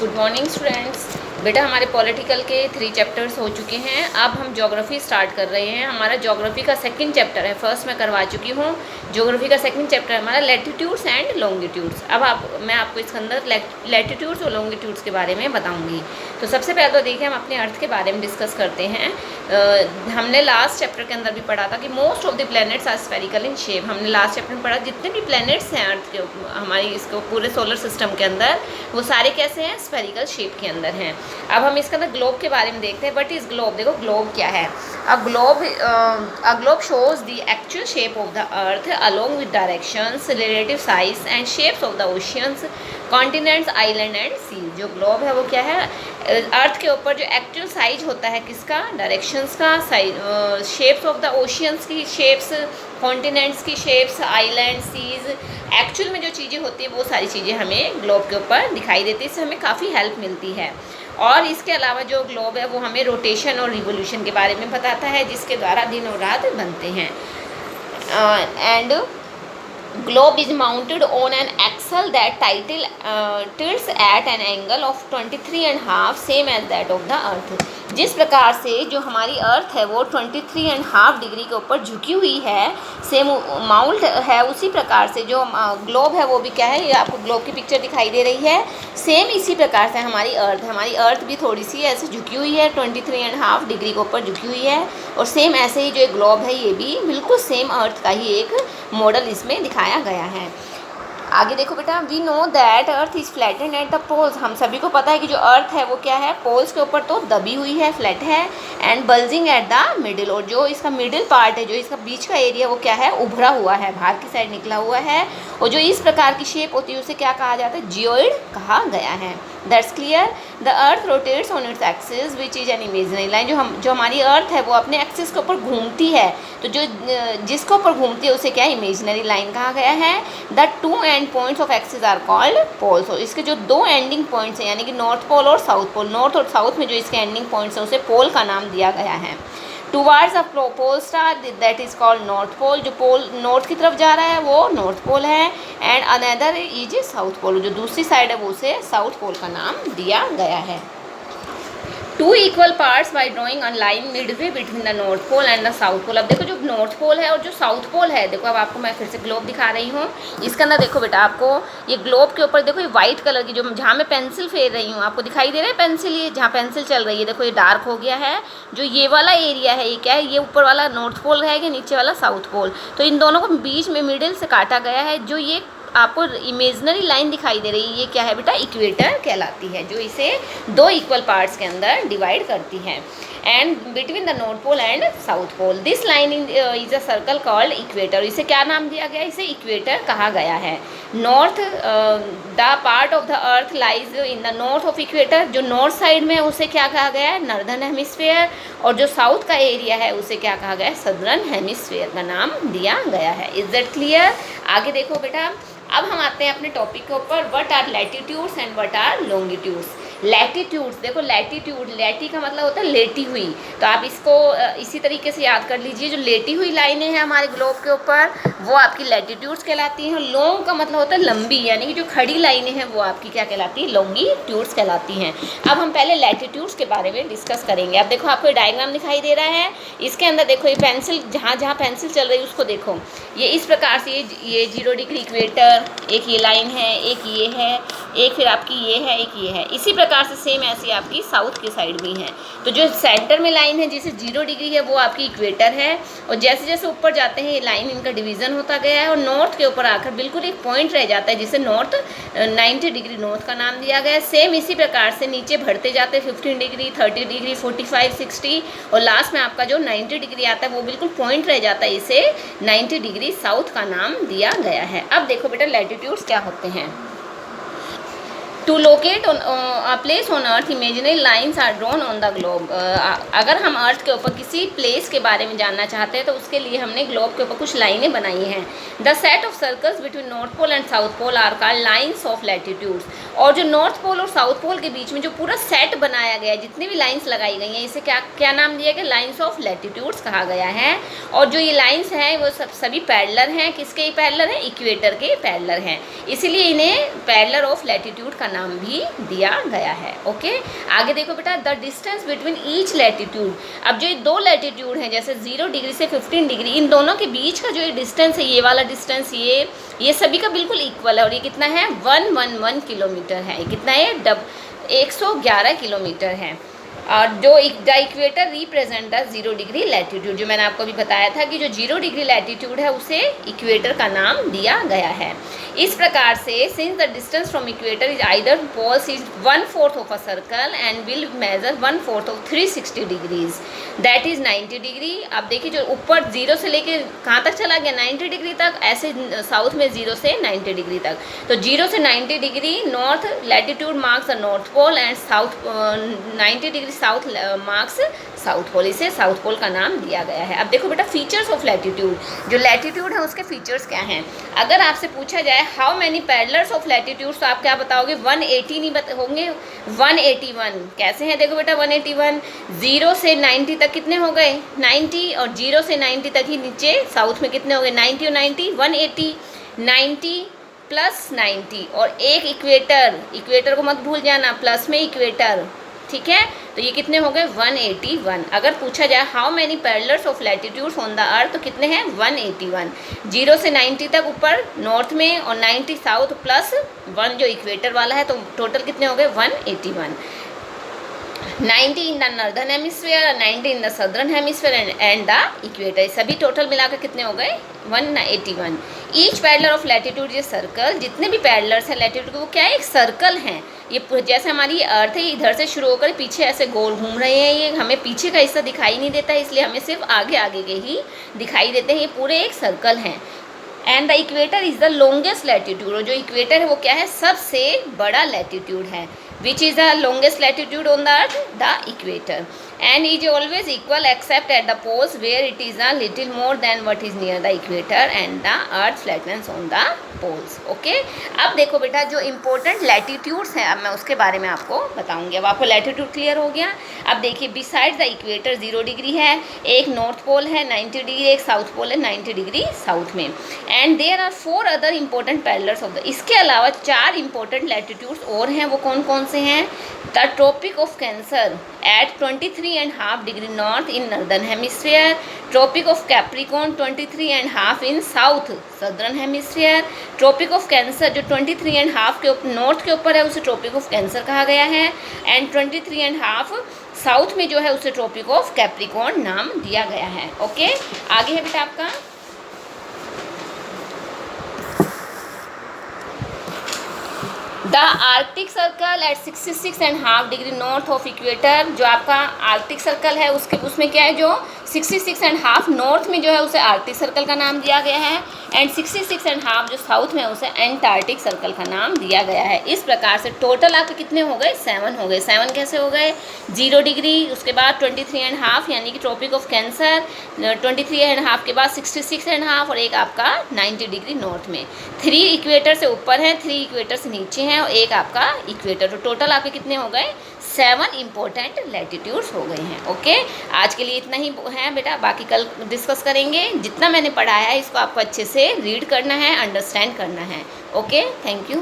Good morning students. बेटा हमारे political के 3 चैप्टर्स हो चुके हैं। अब हम ज्योग्राफी स्टार्ट कर रहे हैं। हमारा ज्योग्राफी का सेकंड चैप्टर है, फर्स्ट मैं करवा चुकी हूँ। ज्योग्राफी का सेकंड चैप्टर हमारा लैटिट्यूड्स एंड लॉन्गिट्यूड्स। अब मैं आपको इसके अंदर लैटिट्यूड्स और लॉन्गिट्यूड्स के बारे में बताऊँगी। तो सबसे पहले तो देखिए हम अपने अर्थ के बारे में डिस्कस करते हैं। हमने लास्ट चैप्टर के अंदर भी पढ़ा था कि most of the planets are spherical in shape. हमने लास्ट चैप्टर में पढ़ा जितने भी प्लैनेट्स हैं अर्थ के हमारी इसको पूरे सोलर सिस्टम के अंदर, वो सारे कैसे हैं, स्फेरिकल शेप के अंदर हैं। अब हम इसके अंदर ग्लोब के बारे में देखते हैं। What is globe? देखो ग्लोब क्या है। A globe shows the actual shape of the earth along with directions, relative size and shapes of the oceans, continents, island and sea. जो ग्लोब है वो क्या है, अर्थ के ऊपर जो एक्चुअल साइज होता है किसका, डायरेक्शंस का, size, shapes of the oceans की शेप्स, कॉन्टिनेंट्स की शेप्स, आइलैंड, सीज, एक्चुअल में जो चीज़ें होती हैं वो सारी चीज़ें हमें ग्लोब के ऊपर दिखाई देती है। इससे हमें काफ़ी हेल्प मिलती है। और इसके अलावा जो ग्लोब है वो हमें रोटेशन और रिवोल्यूशन के बारे में बताता है, जिसके द्वारा दिन और रात बनते हैं। And globe is mounted on an axle that tilts at an angle of 23.5 same as that of the earth। जिस प्रकार से जो हमारी अर्थ है वो 23.5 डिग्री के ऊपर झुकी हुई है, सेम माउंट है, उसी प्रकार से जो ग्लोब है वो भी क्या है, ये आपको ग्लोब की पिक्चर दिखाई दे रही है। सेम इसी प्रकार से हमारी अर्थ भी थोड़ी सी ऐसे झुकी हुई है, 23.5 डिग्री के ऊपर झुकी हुई है। और सेम ऐसे ही जो एक ग्लोब है ये भी बिल्कुल सेम अर्थ का ही एक मॉडल इसमें दिखाया गया है। आगे देखो बेटा, we know that earth is flattened at the poles. हम सभी को पता है कि जो अर्थ है वो क्या है, पोल्स के ऊपर तो दबी हुई है, फ्लैट है, and bulging at the middle. और जो इसका मिडिल पार्ट है, जो इसका बीच का एरिया वो क्या है, उभरा हुआ है, बाहर की साइड निकला हुआ है। और जो इस प्रकार की शेप होती है उसे क्या कहा जाता है, जियोइड कहा गया है। That's clear. The earth rotates on its axis which is an imaginary line. जो हमारी अर्थ है वो अपने एक्सिस के ऊपर घूमती है, तो जो जिसके ऊपर घूमती है उसे क्या है, इमेजिनरी लाइन कहा गया है। The two end points of axis are called poles. और इसके जो दो एंडिंग पॉइंट्स हैं, यानी कि नॉर्थ पोल और साउथ पोल, नॉर्थ और साउथ में जो इसके एंडिंग पॉइंट्स हैं उसे पोल का नाम दिया गया है। Towards a pole star that is called north pole. जो पोल नॉर्थ की तरफ जा रहा है वो नॉर्थ पोल है। And another is south pole, जो दूसरी साइड है वो उसे साउथ पोल का नाम दिया गया है। Two equal parts by drawing a line midway between the north pole and the south pole. अब देखो जो नॉर्थ पोल है और जो साउथ पोल है, देखो अब आपको मैं फिर से ग्लोब दिखा रही हूँ। इसके अंदर देखो बेटा, आपको ये ग्लोब के ऊपर देखो ये वाइट कलर की, जो जहाँ मैं पेंसिल फेर रही हूँ आपको दिखाई दे रहा है पेंसिल, ये जहाँ पेंसिल चल रही है देखो ये डार्क हो गया है। जो ये वाला एरिया है ये क्या है, ये ऊपर वाला नॉर्थ पोल है कि नीचे वाला साउथ पोल। तो इन दोनों को बीच में मिडिल से काटा गया है। जो ये आपको इमेजिनरी लाइन दिखाई दे रही है ये क्या है बेटा, इक्वेटर कहलाती है, जो इसे दो इक्वल पार्ट्स के अंदर डिवाइड करती है। And between the north pole and south pole this line is a circle called equator. इसे क्या नाम दिया गया, इसे इक्वेटर कहा गया है। North the part of the earth lies in the north of equator. जो नॉर्थ साइड में उसे क्या कहा गया है, नॉर्दर्न हेमिस्फीयर। और जो साउथ का एरिया है उसे क्या कहा गया है, सदर्न हेमिस्फीयर का नाम दिया गया है। Is that clear? आगे देखो बेटा, अब हम आते हैं अपने टॉपिक के ऊपर। What are latitudes and what are longitudes. Latitudes देखो, लैटिट्यूड, लैटी का मतलब होता है लेटी हुई, तो आप इसको इसी तरीके से याद कर लीजिए। जो लेटी हुई लाइनें हैं हमारे ग्लोब के ऊपर वो आपकी लैटिट्यूड्स कहलाती हैं। लॉन्ग का मतलब होता है लंबी, यानी कि जो खड़ी लाइनें हैं वो आपकी क्या कहलाती है, लॉन्गिट्यूड्स कहलाती हैं। अब हम पहले लैटिट्यूड्स के बारे में डिस्कस करेंगे। अब देखो आपको डायग्राम दिखाई दे रहा है, इसके अंदर देखो ये पेंसिल, जहाँ जहाँ पेंसिल चल रही है उसको देखो, ये इस प्रकार से ये 0 डिग्री इक्वेटर, एक ये लाइन है, एक ये है, एक फिर आपकी ये है, एक ये है। इसी प्रकार से सेम ऐसी आपकी साउथ की साइड भी है। तो जो सेंटर में लाइन है जिसे 0 डिग्री है वो आपकी इक्वेटर है। और जैसे जैसे ऊपर जाते हैं ये लाइन इनका डिवीज़न होता गया है, और नॉर्थ के ऊपर आकर बिल्कुल एक पॉइंट रह जाता है जिसे नॉर्थ 90 डिग्री नॉर्थ का नाम दिया गया है। सेम इसी प्रकार से नीचे बढ़ते जाते हैं 15 डिग्री, 30 डिग्री, 45, 60, और लास्ट में आपका जो 90 डिग्री आता है वो बिल्कुल पॉइंट रह जाता है, इसे 90 डिग्री साउथ का नाम दिया गया है। अब देखो बेटा लैटिट्यूड्स क्या होते हैं। To locate on a place on earth imaginary lines are drawn on the globe. अगर हम अर्थ के ऊपर किसी प्लेस के बारे में जानना चाहते हैं तो उसके लिए हमने ग्लोब के ऊपर कुछ लाइनें बनाई हैं। The set of circles between north pole and south pole are called lines of latitudes. और जो नॉर्थ पोल और साउथ पोल के बीच में जो पूरा सेट बनाया गया है, जितनी भी लाइन्स लगाई गई हैं, इसे क्या क्या नाम दिया गया, लाइन्स ऑफ लैटिट्यूड्स कहा गया है। और जो ये लाइन्स हैं वो सभी पैरेलल हैं। किसके पैरेलल हैं, इक्वेटर के पैरेलल हैं, इसीलिए इन्हें पैरेलल ऑफ लैटिट्यूड का नाम भी दिया गया है। ओके, आगे देखो बेटा, the distance between each latitude. अब जो ये दो लैटिट्यूड हैं, जैसे 0 डिग्री से 15 डिग्री, इन दोनों के बीच का जो ये डिस्टेंस है, ये वाला डिस्टेंस, ये सभी का बिल्कुल इक्वल है। और ये कितना है? 111 किलोमीटर है। कितना है? 111 किलोमीटर है। और जो the equator represent the 0 degree latitude, जो मैंने आपको भी बताया था कि जो 0 डिग्री लैटिट्यूड है उसे इक्वेटर का नाम दिया गया है। इस प्रकार से since the distance from equator is either poles is 1/4 of a circle and will measure 1/4 of 360 degrees, that is 90 degree. अब देखिए, जो ऊपर 0 से लेके कहाँ तक चला गया? 90 डिग्री तक। ऐसे साउथ में 0 से 90 डिग्री तक। तो 0 से 90 degree north latitude marks the north pole and south 90 degree south marks south pole. इसे साउथ पोल का नाम दिया गया है। अब देखो बेटा, फीचर्स ऑफ लैटिट्यूड। जो लैटिट्यूड है उसके फीचर्स क्या हैं? अगर आपसे पूछा जाए how many parallels of latitude, तो आप क्या बताओगे? 180 नहीं होंगे, 181। कैसे हैं? देखो बेटा, 181 0 से 90 तक कितने हो गए? 90। और 0 से 90 तक ही नीचे साउथ में कितने हो गए? 90 और 90 180। 90 प्लस 90 और एक इक्वेटर को मत भूल जाना, प्लस में इक्वेटर, ठीक है? तो ये कितने हो गए? 181। अगर पूछा जाए how many parallels of latitudes on the अर्थ, तो कितने हैं? 181। 0 से 90 तक ऊपर नॉर्थ में और 90 साउथ प्लस 1 जो इक्वेटर वाला है, तो टोटल कितने हो गए? 181। 90 in the northern hemisphere, 90 in the southern hemisphere and the equator. सभी टोटल मिलाकर कितने हो गए? 181। ईच पैरेलल ऑफ लैटिट्यूड ये सर्कल, जितने भी पैरेलल्स हैं लैटिट्यूड के, वो क्या है? एक सर्कल हैं। ये जैसे हमारी ये अर्थ है, इधर से शुरू होकर पीछे ऐसे गोल घूम रहे हैं। ये हमें पीछे का हिस्सा दिखाई नहीं देता है, इसलिए हमें सिर्फ आगे आगे के ही दिखाई देते हैं। ये पूरे एक सर्कल हैं। And the equator is the longest latitude. और जो इक्वेटर है वो क्या है? सबसे बड़ा लैटिट्यूड है। Which is the longest latitude on the earth? The equator. And is always equal except at the poles where it is a little more than what is near the equator and the earth flatness on the poles. Okay, अब देखो बेटा, जो important latitudes हैं, अब मैं उसके बारे में आपको बताऊंगी। अब आपको लैटिट्यूड क्लियर हो गया। अब देखिए, बिसाइड द इक्वेटर 0 डिग्री है, एक नॉर्थ पोल है 90 डिग्री, एक साउथ पोल है 90 डिग्री साउथ में। And there are 4 other important parallels of the, इसके अलावा 4 इंपॉर्टेंट लैटिट्यूड्स और हैं। वो कौन कौन से हैं? The tropic of cancer at 23.5 degree north in northern hemisphere, tropic of capricorn 23.5 in south southern hemisphere. Tropic of cancer जो 23.5 के नॉर्थ के ऊपर है उसे ट्रॉपिक ऑफ कैंसर कहा गया है। एंड 23.5 साउथ में जो है उसे ट्रॉपिक ऑफ कैप्रिकॉर्न नाम दिया गया है। ओके, आगे है बेटा आपका the Arctic circle eight 66.5 degree north of equator. जो आपका आर्कटिक सर्कल है उसमें क्या है? जो 66.5 नॉर्थ में जो है उसे आर्कटिक सर्कल का नाम दिया गया है। एंड 66.5 जो साउथ में है उसे एंटार्कटिक सर्कल का नाम दिया गया है। इस प्रकार से टोटल आपके कितने हो गए? 7 हो गए। 7 कैसे हो गए? 0 डिग्री, उसके बाद 23.5 यानी कि ट्रॉपिक ऑफ कैंसर, 23.5 के बाद 66.5 और एक आपका 90 डिग्री नॉर्थ में। 3 इक्वेटर से ऊपर हैं, 3 इक्वेटर से नीचे हैं और एक आपका इक्वेटर। तो टोटल आपके कितने हो गए? 7 इंपॉर्टेंट लैटिट्यूड्स हो गए हैं। ओके, आज के लिए इतना ही है बेटा, बाकी कल डिस्कस करेंगे। जितना मैंने पढ़ाया है इसको आपको अच्छे से रीड करना है, अंडरस्टैंड करना है। Okay, thank you.